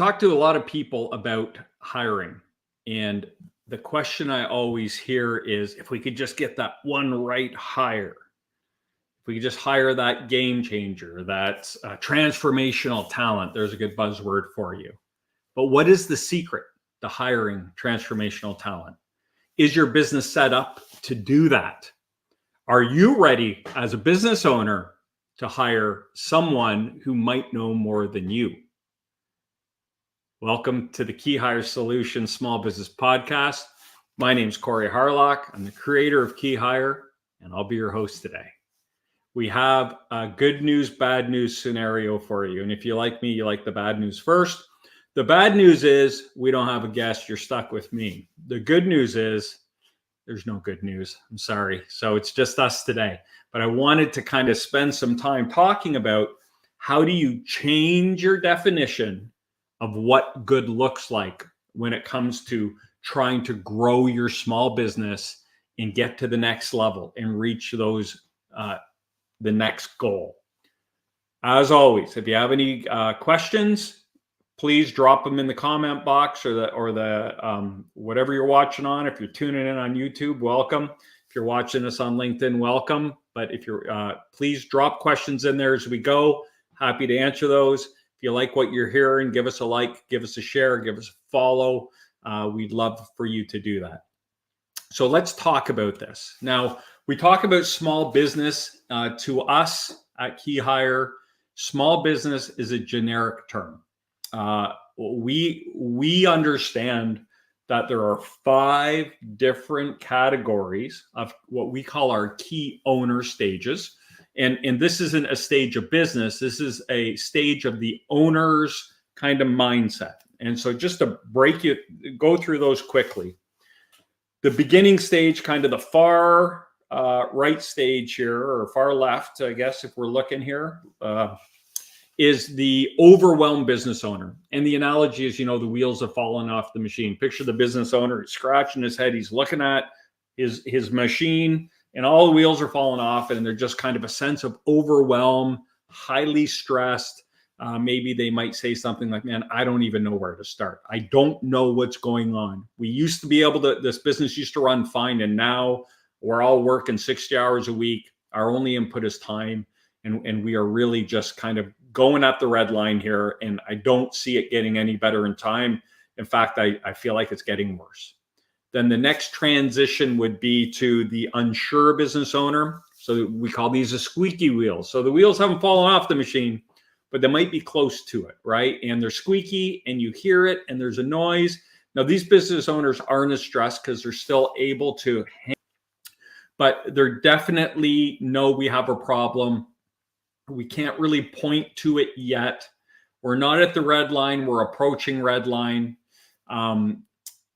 talk to a lot of people about hiring, and the question I always hear is if we could just get that one right hire, if we could just hire that game changer, that transformational talent, there's a good buzzword for you. But what is the secret to hiring transformational talent? Is your business set up to do that? Are you ready as a business owner to hire someone who might know more than you? Welcome to the KeyHire Solutions Small Business Podcast. My name is Corey Harlock. I'm the creator of KeyHire, and I'll be your host today. We have a good news, bad news scenario for you. And if you like me, you like the bad news first. The bad news is we don't have a guest. You're stuck with me. The good news is there's no good news. I'm sorry. So it's just us today. But I wanted to kind of spend some time talking about how do you change your definition of what good looks like when it comes to trying to grow your small business and get to the next level and reach those the next goal. As always, if you have any questions, please drop them in the comment box or the whatever you're watching on. If you're tuning in on YouTube, welcome. If you're watching us on LinkedIn, welcome. But if you're please drop questions in there as we go. Happy to answer those. If you like what you're hearing, give us a like, give us a share, give us a follow. We'd love for you to do that. So let's talk about this. Now, we talk about small business. To us at KeyHire, small business is a generic term. We understand that there are 5 different categories of what we call our key owner stages. And this isn't a stage of business. This is a stage of the owner's kind of mindset. And so just to go through those quickly. The beginning stage, kind of the far right stage here, or far left, I guess, if we're looking here, is the overwhelmed business owner. And the analogy is, the wheels have fallen off the machine. Picture the business owner, he's scratching his head. He's looking at his machine, and all the wheels are falling off, and they're just kind of a sense of overwhelm, highly stressed. Maybe they might say something like, man, I don't even know where to start. I don't know what's going on. We used to be able to, this business used to run fine, and now we're all working 60 hours a week. Our only input is time, and we are really just kind of going at the red line here, and I don't see it getting any better in time. In fact, I feel like it's getting worse. Then the next transition would be to the unsure business owner. So we call these the squeaky wheels. So the wheels haven't fallen off the machine, but they might be close to it, right? And they're squeaky, and you hear it, and there's a noise. Now, these business owners aren't as stressed because they're still able to but they're definitely know we have a problem. We can't really point to it yet. We're not at the red line. We're approaching red line.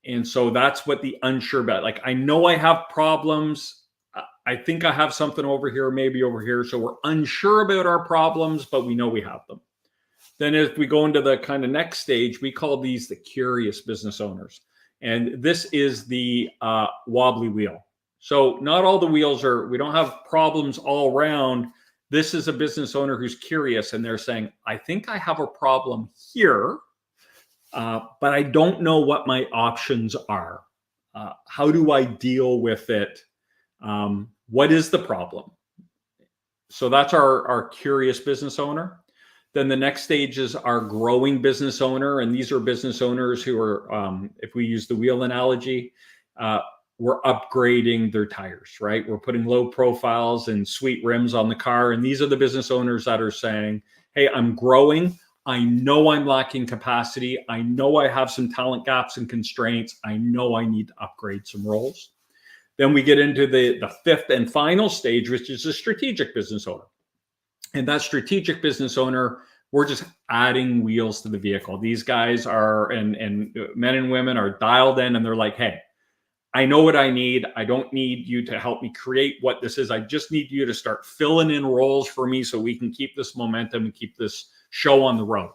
And so that's what the unsure about. Like, I know I have problems. I think I have something over here, maybe over here. So we're unsure about our problems, but we know we have them. Then as we go into the kind of next stage, we call these the curious business owners. And this is the wobbly wheel. So not all the wheels we don't have problems all around. This is a business owner who's curious, and they're saying, I think I have a problem here. But I don't know what my options are. How do I deal with it? What is the problem? So that's our curious business owner. Then the next stage is our growing business owner. And these are business owners who are, if we use the wheel analogy, we're upgrading their tires, right? We're putting low profiles and sweet rims on the car. And these are the business owners that are saying, hey, I'm growing. I know I'm lacking capacity. I know I have some talent gaps and constraints. I know I need to upgrade some roles. Then we get into the 5th and final stage, which is a strategic business owner. And that strategic business owner, we're just adding wheels to the vehicle. These guys are, and men and women are dialed in, and they're like, hey, I know what I need. I don't need you to help me create what this is. I just need you to start filling in roles for me so we can keep this momentum and keep this show on the road.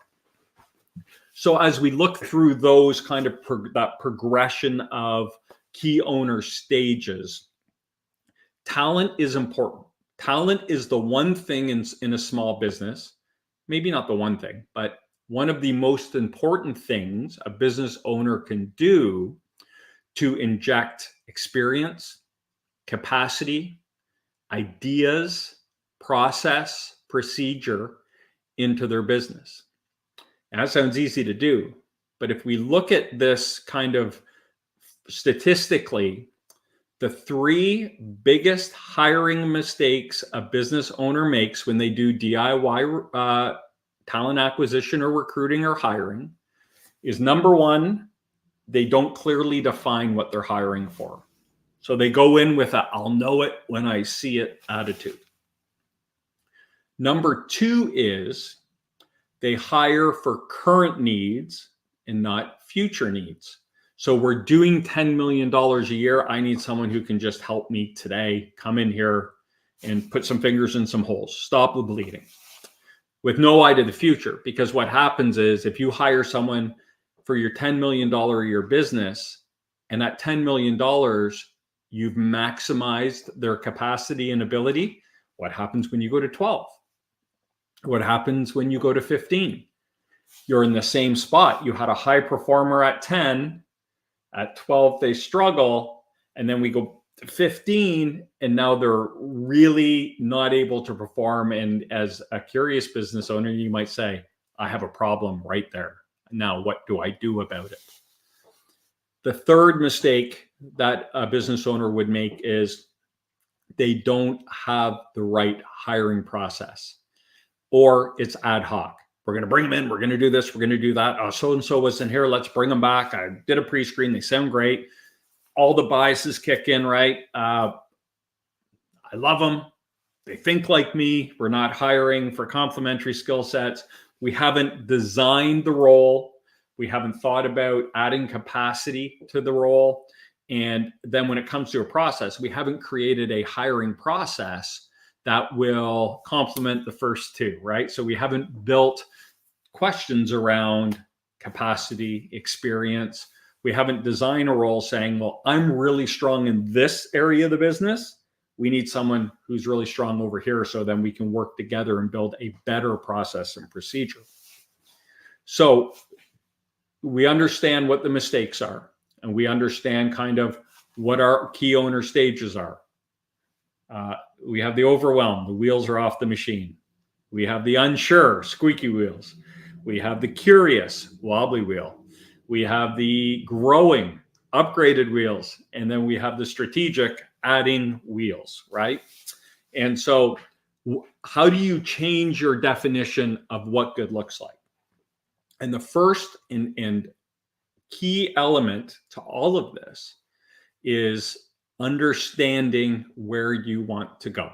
So as we look through those kind of that progression of key owner stages, talent is important. Talent is the one thing in a small business, maybe not the one thing, but one of the most important things a business owner can do to inject experience, capacity, ideas, process, procedure into their business. And that sounds easy to do, but if we look at this kind of statistically, the three biggest hiring mistakes a business owner makes when they do DIY talent acquisition or recruiting or hiring is, number one, they don't clearly define what they're hiring for. So they go in with a "I'll know it when I see it" attitude. Number two is they hire for current needs and not future needs. So we're doing $10 million a year. I need someone who can just help me today, come in here and put some fingers in some holes, stop the bleeding, with no eye to the future. Because what happens is, if you hire someone for your $10 million a year business, and that $10 million, you've maximized their capacity and ability, what happens when you go to 12? What happens when you go to 15? You're in the same spot. You had a high performer at 10, at 12 they struggle, and then we go to 15 and now they're really not able to perform. And as a curious business owner, you might say, I have a problem right there. Now, what do I do about it? The third mistake that a business owner would make is they don't have the right hiring process, or it's ad hoc. We're going to bring them in. We're going to do this. We're going to do that. Oh, so-and-so was in here. Let's bring them back. I did a pre-screen. They sound great. All the biases kick in, right? I love them. They think like me. We're not hiring for complementary skill sets. We haven't designed the role. We haven't thought about adding capacity to the role. And then when it comes to a process, we haven't created a hiring process that will complement the first two, right? So we haven't built questions around capacity, experience. We haven't designed a role saying, well, I'm really strong in this area of the business. We need someone who's really strong over here, so then we can work together and build a better process and procedure. So we understand what the mistakes are, and we understand kind of what our key owner stages are. We have the overwhelmed, the wheels are off the machine. We have the unsure, squeaky wheels. We have the curious, wobbly wheel. We have the growing, upgraded wheels. And then we have the strategic, adding wheels, right? And so how do you change your definition of what good looks like? And the first and key element to all of this is understanding where you want to go.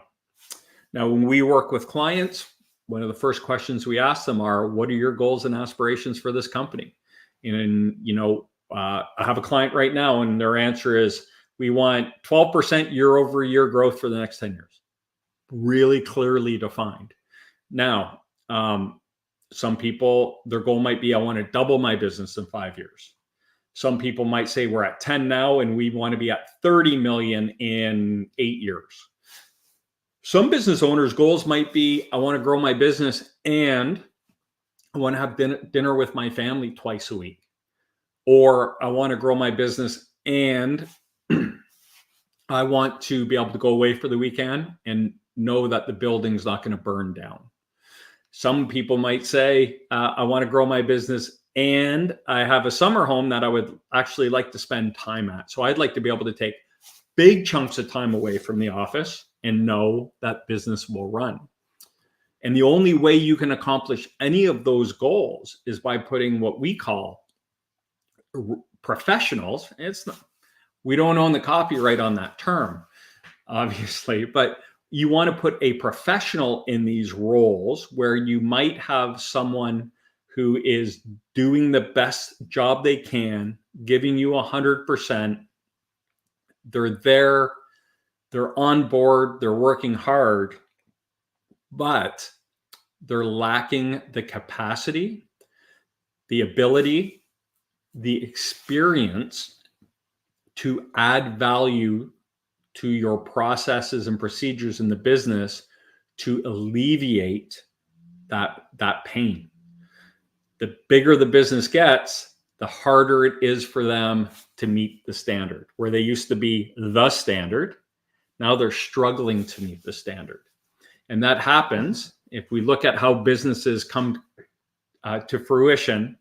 Now, when we work with clients, one of the first questions we ask them are, what are your goals and aspirations for this company? And, I have a client right now, and their answer is, we want 12% year over year growth for the next 10 years. Really clearly defined. Now, some people, their goal might be, I want to double my business in 5 years. Some people might say, we're at 10 now and we want to be at 30 million in 8 years. Some business owners' goals might be, I want to grow my business and I want to have dinner with my family twice a week. Or I want to grow my business and I want to be able to go away for the weekend and know that the building's not going to burn down. Some people might say, I want to grow my business and I have a summer home that I would actually like to spend time at. So I'd like to be able to take big chunks of time away from the office and know that business will run. And the only way you can accomplish any of those goals is by putting what we call professionals. We don't own the copyright on that term, obviously, but you want to put a professional in these roles where you might have someone who is doing the best job they can, giving you 100%. They're there, they're on board, they're working hard, but they're lacking the capacity, the ability, the experience to add value to your processes and procedures in the business to alleviate that pain. the bigger the business gets, the harder it is for them to meet the standard. Where they used to be the standard, now they're struggling to meet the standard. And that happens if we look at how businesses come to fruition.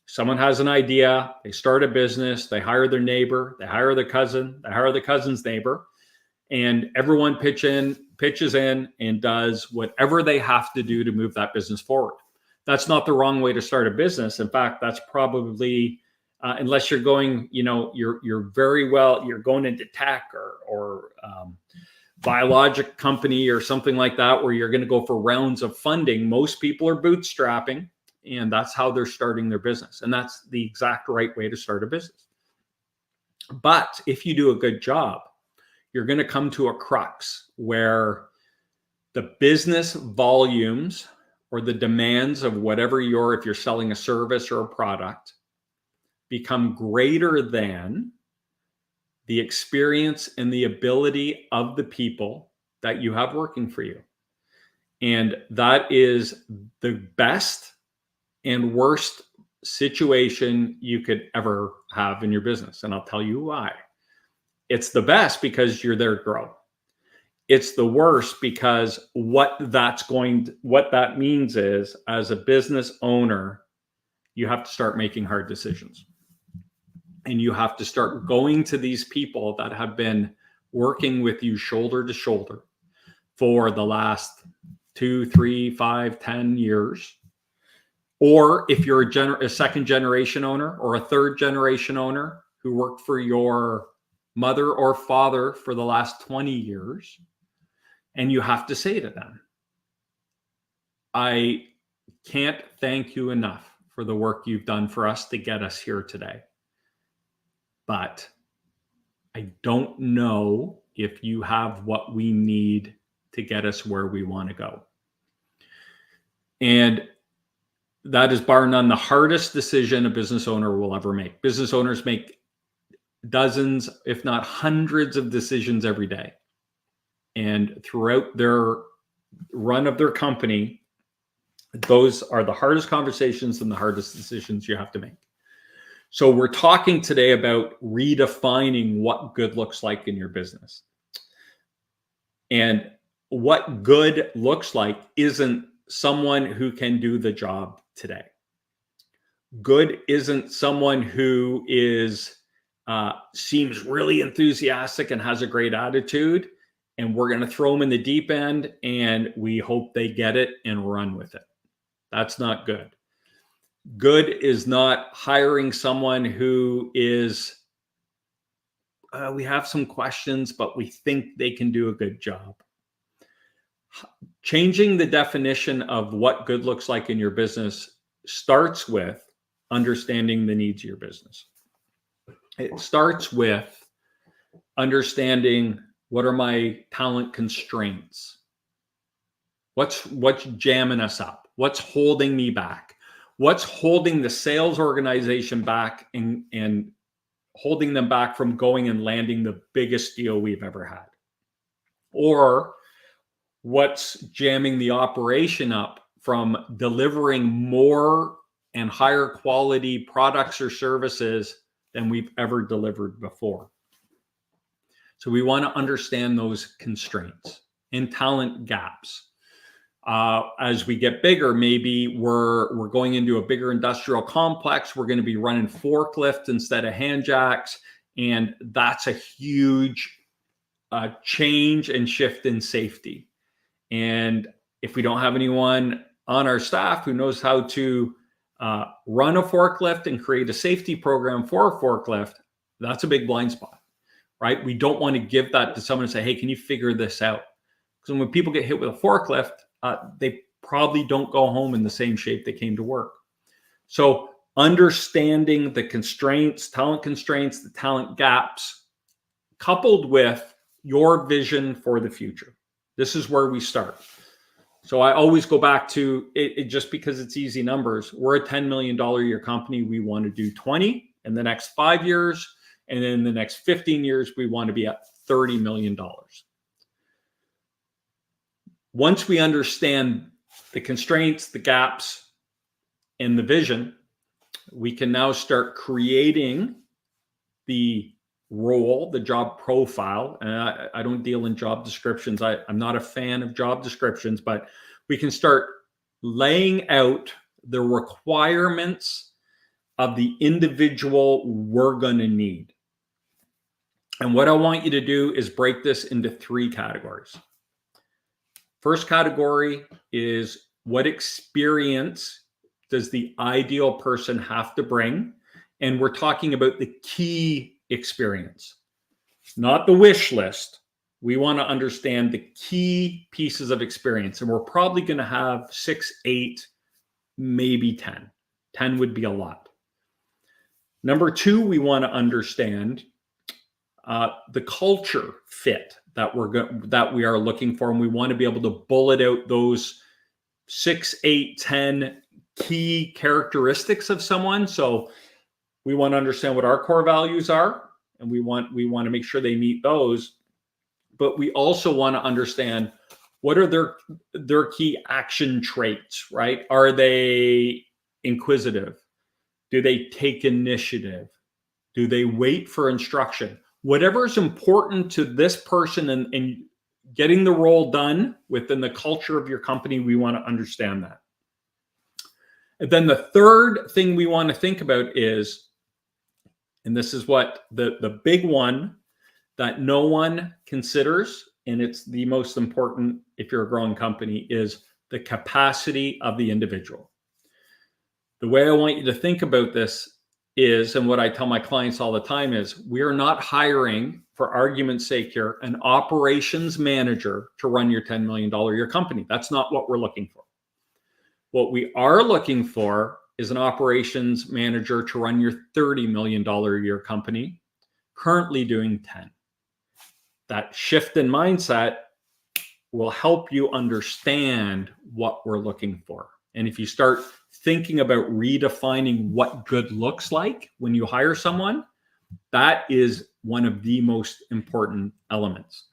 Someone has an idea, they start a business, they hire their neighbor, they hire their cousin, they hire the cousin's neighbor, and everyone pitches in and does whatever they have to do to move that business forward. That's not the wrong way to start a business. In fact, that's probably, unless you're going, you're very well, you're going into tech or biologic company or something like that, where you're going to go for rounds of funding. Most people are bootstrapping, and that's how they're starting their business. And that's the exact right way to start a business. But if you do a good job, you're going to come to a crux where the business volumes or the demands of whatever if you're selling a service or a product, become greater than the experience and the ability of the people that you have working for you. And that is the best and worst situation you could ever have in your business. And I'll tell you why. It's the best because you're there to grow. It's the worst because what that means is, as a business owner, you have to start making hard decisions. And you have to start going to these people that have been working with you shoulder to shoulder for the last 2, 3, 5, 10 years. Or if you're a second generation owner or a third generation owner who worked for your mother or father for the last 20 years, and you have to say to them, I can't thank you enough for the work you've done for us to get us here today. But I don't know if you have what we need to get us where we want to go. And that is bar none the hardest decision a business owner will ever make. Business owners make dozens, if not hundreds of decisions every day. And throughout their run of their company, those are the hardest conversations and the hardest decisions you have to make. So we're talking today about redefining what good looks like in your business. And what good looks like isn't someone who can do the job today. Good isn't someone who seems really enthusiastic and has a great attitude, and we're going to throw them in the deep end and we hope they get it and run with it. That's not good. Good is not hiring someone who is, we have some questions, but we think they can do a good job. Changing the definition of what good looks like in your business starts with understanding the needs of your business. It starts with understanding, what are my talent constraints? What's jamming us up? What's holding me back? What's holding the sales organization back and holding them back from going and landing the biggest deal we've ever had? Or what's jamming the operation up from delivering more and higher quality products or services than we've ever delivered before? So we want to understand those constraints and talent gaps. As we get bigger, maybe we're going into a bigger industrial complex. We're going to be running forklift instead of hand jacks. And that's a huge change and shift in safety. And if we don't have anyone on our staff who knows how to run a forklift and create a safety program for a forklift, that's a big blind spot, right? We don't want to give that to someone and say, hey, can you figure this out? Because when people get hit with a forklift, they probably don't go home in the same shape they came to work. So understanding the constraints, the talent gaps, coupled with your vision for the future. This is where we start. So I always go back to it just because it's easy numbers. We're a $10 million a year company. We want to do 20 in the next 5 years. And then in the next 15 years, we want to be at $30 million. Once we understand the constraints, the gaps, and the vision, we can now start creating the role, the job profile. And I don't deal in job descriptions. I'm not a fan of job descriptions, but we can start laying out the requirements of the individual we're going to need. And what I want you to do is break this into 3 categories. First category is, what experience does the ideal person have to bring? And we're talking about the key experience, not the wish list. We want to understand the key pieces of experience. And we're probably going to have 6, 8, maybe 10. 10 would be a lot. Number 2, we want to understand the culture fit that we are looking for, and we want to be able to bullet out those 6, 8, 10 key characteristics of someone. So we want to understand what our core values are, and we want to make sure they meet those. But we also want to understand, what are their key action traits, right? Are they inquisitive? Do they take initiative? Do they wait for instruction? Whatever is important to this person and getting the role done within the culture of your company, we want to understand that. And then the third thing we want to think about is, and this is what the big one that no one considers, and it's the most important if you're a growing company, is the capacity of the individual. The way I want you to think about this is, and what I tell my clients all the time is, we are not hiring, for argument's sake here, an operations manager to run your $10 million year company. That's not what we're looking for. What we are looking for is an operations manager to run your $30 million a year company, currently doing 10. That shift in mindset will help you understand what we're looking for. And if you start thinking about redefining what good looks like when you hire someone, that is one of the most important elements.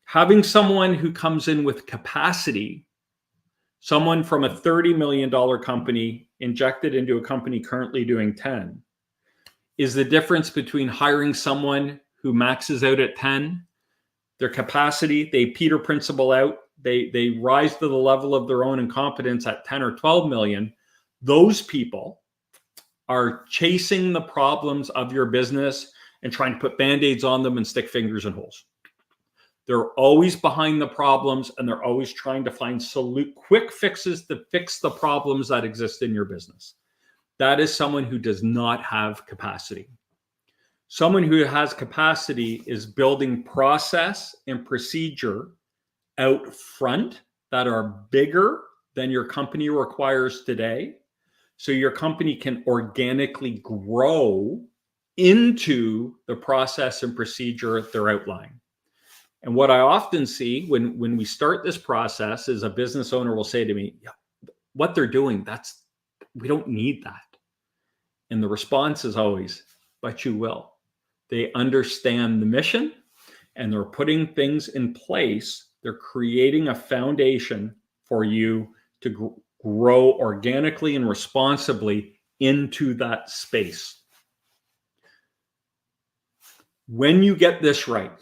Having someone who comes in with capacity, someone from a $30 million company injected into a company currently doing 10, is the difference between hiring someone who maxes out at 10, their capacity, they Peter Principle out, they rise to the level of their own incompetence at 10 or 12 million. Those people are chasing the problems of your business and trying to put band-aids on them and stick fingers in holes. They're always behind the problems, and they're always trying to find quick fixes to fix the problems that exist in your business. That is someone who does not have capacity. Someone who has capacity is building process and procedure out front that are bigger than your company requires today, so your company can organically grow into the process and procedure they're outlining. And what I often see when we start this process is, a business owner will say to me, yeah, what they're doing, we don't need that. And the response is always, but you will. They understand the mission, and they're putting things in place. They're creating a foundation for you to grow organically and responsibly into that space. When you get this right,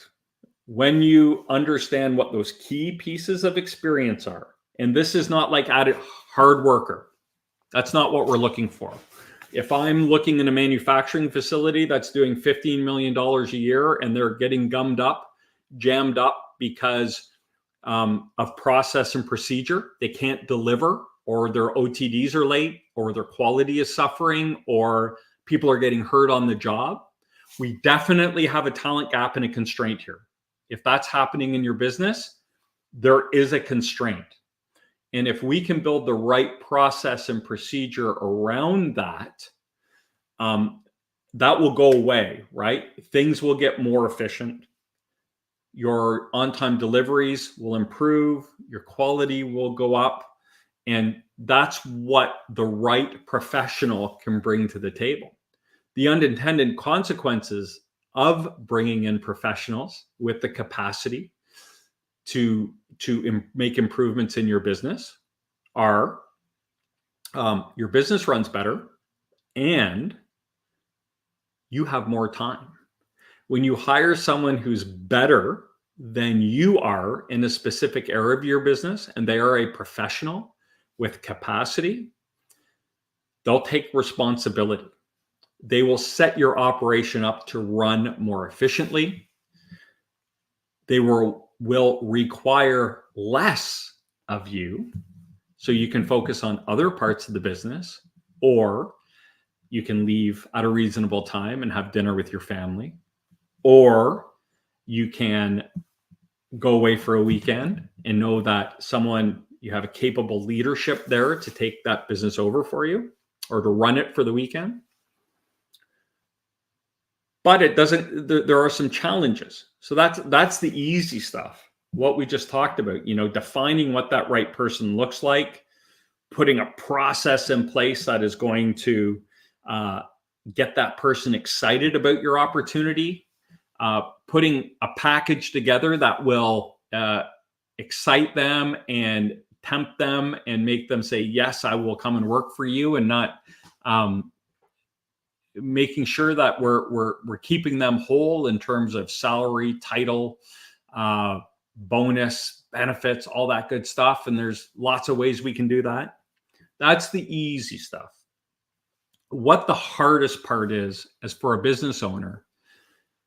when you understand what those key pieces of experience are, and this is not like added hard worker. That's not what we're looking for. If I'm looking in a manufacturing facility that's doing $15 million a year and they're getting jammed up because of process and procedure, they can't deliver, or their OTDs are late, or their quality is suffering, or people are getting hurt on the job, we definitely have a talent gap and a constraint here. If that's happening in your business, there is a constraint. And if we can build the right process and procedure around that, that will go away, right? Things will get more efficient. Your on-time deliveries will improve. Your quality will go up. And that's what the right professional can bring to the table. The unintended consequences of bringing in professionals with the capacity to make improvements in your business are your business runs better and you have more time. When you hire someone who's better than you are in a specific area of your business and they are a professional with capacity, they'll take responsibility. They will set your operation up to run more efficiently. They will require less of you so you can focus on other parts of the business, or you can leave at a reasonable time and have dinner with your family, or you can go away for a weekend and know that you have a capable leadership there to take that business over for you or to run it for the weekend. But there are some challenges. So that's the easy stuff. What we just talked about, defining what that right person looks like, putting a process in place that is going to get that person excited about your opportunity, putting a package together that will excite them and tempt them and make them say, yes, I will come and work for you, and not making sure that we're keeping them whole in terms of salary, title, bonus, benefits, all that good stuff. And there's lots of ways we can do that. That's the easy stuff. What the hardest part is for a business owner,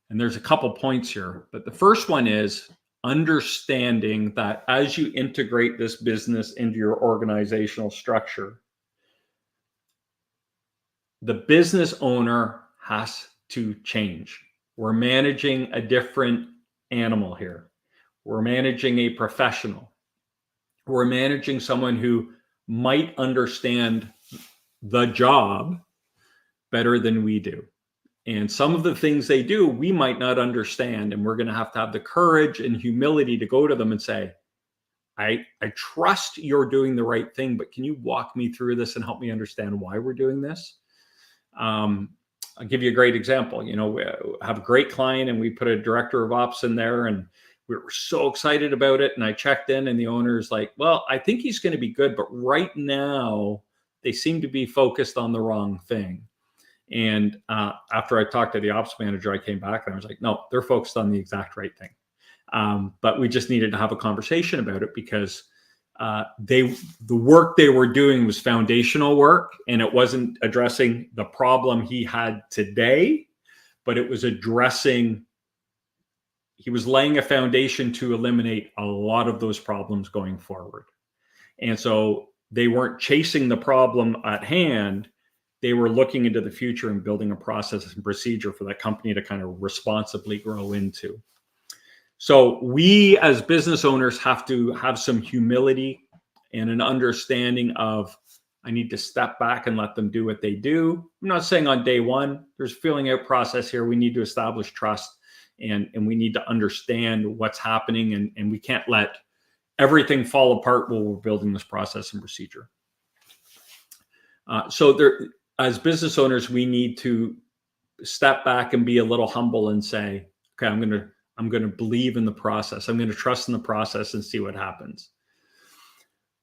and there's a couple points here, but the first one is understanding that as you integrate this business into your organizational structure, the business owner has to change. We're managing a different animal here. We're managing a professional. We're managing someone who might understand the job better than we do. And some of the things they do, we might not understand. And we're going to have the courage and humility to go to them and say, I trust you're doing the right thing, but can you walk me through this and help me understand why we're doing this? I'll give you a great example. We have a great client and we put a director of ops in there and we were so excited about it. And I checked in and the owner's like, well, I think he's going to be good, but right now they seem to be focused on the wrong thing. And after I talked to the ops manager, I came back and I was like, no, they're focused on the exact right thing. But we just needed to have a conversation about it because the work they were doing was foundational work, and it wasn't addressing the problem he had today, but it was he was laying a foundation to eliminate a lot of those problems going forward. And so they weren't chasing the problem at hand. They were looking into the future and building a process and procedure for that company to kind of responsibly grow into. So we as business owners have to have some humility and an understanding of, I need to step back and let them do what they do. I'm not saying on day one, there's a filling out process here. We need to establish trust and we need to understand what's happening, and we can't let everything fall apart while we're building this process and procedure. As business owners, we need to step back and be a little humble and say, okay, I'm going to believe in the process. I'm going to trust in the process and see what happens.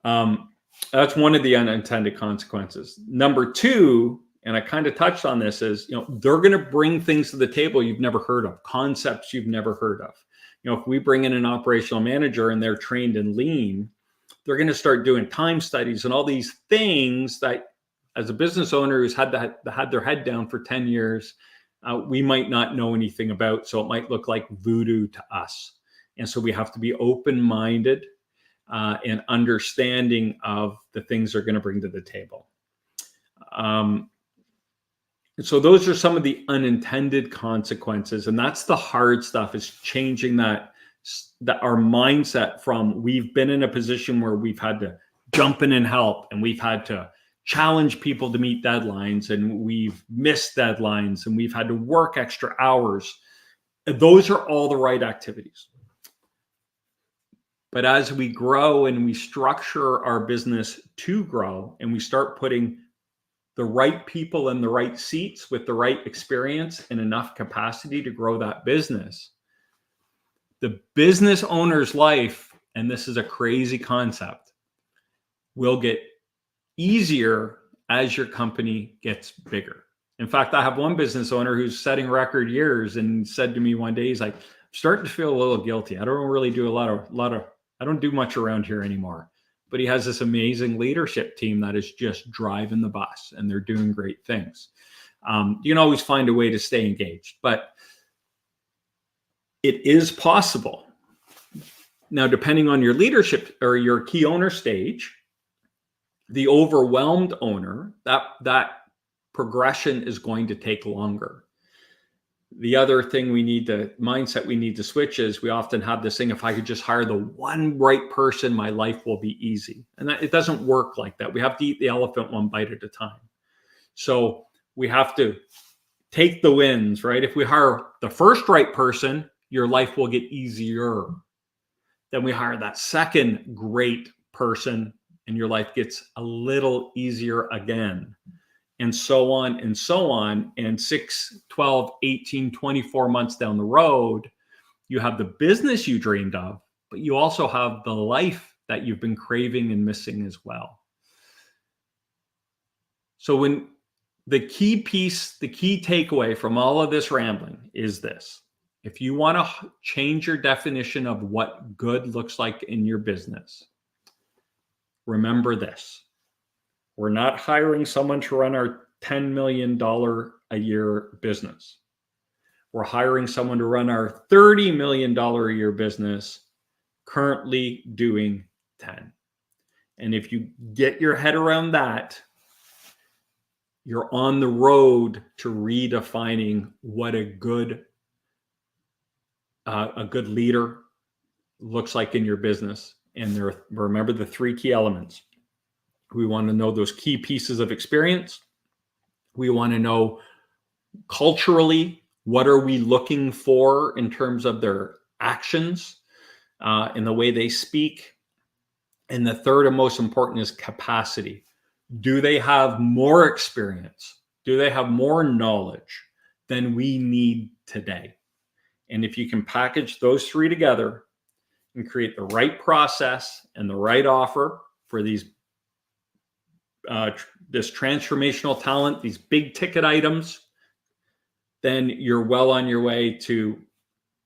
That's one of the unintended consequences. Number two, and I kind of touched on this, is, they're going to bring things to the table you've never heard of, concepts you've never heard of. If we bring in an operational manager and they're trained in lean, they're going to start doing time studies and all these things that, as a business owner who's had their head down for 10 years, we might not know anything about. So it might look like voodoo to us. And so we have to be open-minded and understanding of the things they're going to bring to the table. So those are some of the unintended consequences. And that's the hard stuff, is changing that our mindset from, we've been in a position where we've had to jump in and help, and we've had to challenge people to meet deadlines, and we've missed deadlines, and we've had to work extra hours. Those are all the right activities. But as we grow and we structure our business to grow, and we start putting the right people in the right seats with the right experience and enough capacity to grow that business, the business owner's life, and this is a crazy concept, will get easier as your company gets bigger. In fact, I have one business owner who's setting record years and said to me one day, he's like, I'm starting to feel a little guilty. I don't really do I don't do much around here anymore. But he has this amazing leadership team that is just driving the bus, and they're doing great things. You can always find a way to stay engaged, but it is possible. Now, depending on your leadership or your key owner stage, the overwhelmed owner, that progression is going to take longer. The other thing mindset we need to switch is we often have this thing, if I could just hire the one right person, my life will be easy. And it doesn't work like that. We have to eat the elephant one bite at a time. So we have to take the wins, right? If we hire the first right person, your life will get easier. Then we hire that second great person, and your life gets a little easier again, and so on and so on. And 6, 12, 18, 24 months down the road, you have the business you dreamed of, but you also have the life that you've been craving and missing as well. So when the key takeaway from all of this rambling is this: if you want to change your definition of what good looks like in your business, remember this. We're not hiring someone to run our $10 million a year business. We're hiring someone to run our $30 million a year business, currently doing 10. And if you get your head around that, you're on the road to redefining what a good leader looks like in your business. And remember the 3 key elements. We want to know those key pieces of experience. We want to know culturally, what are we looking for in terms of their actions and the way they speak. And the third and most important is capacity. Do they have more experience? Do they have more knowledge than we need today? And if you can package those 3 together and create the right process and the right offer for this transformational talent, these big ticket items, then you're well on your way to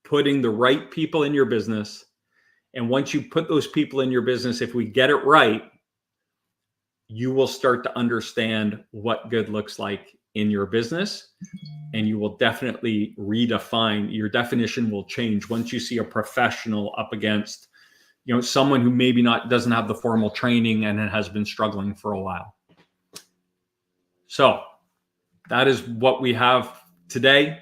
putting the right people in your business. And once you put those people in your business, if we get it right, you will start to understand what good looks like in your business, and you will definitely redefine. Your definition will change once you see a professional up against, someone who maybe doesn't have the formal training and has been struggling for a while. So that is what we have today.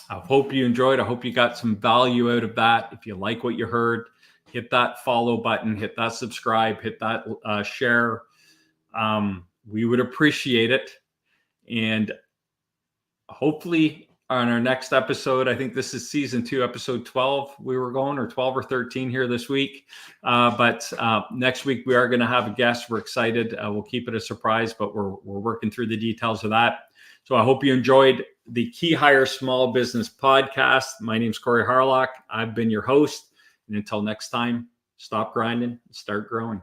I hope you enjoyed. I hope you got some value out of that. If you like what you heard, hit that follow button, hit that subscribe, hit that share. We would appreciate it. And hopefully on our next episode, I think this is season 2, episode 12, we were going, or 12 or 13 here this week. But next week we are going to have a guest. We're excited. We'll keep it a surprise, but we're working through the details of that. So I hope you enjoyed the KeyHire Small Business Podcast. My name is Corey Harlock. I've been your host. And until next time, stop grinding and start growing.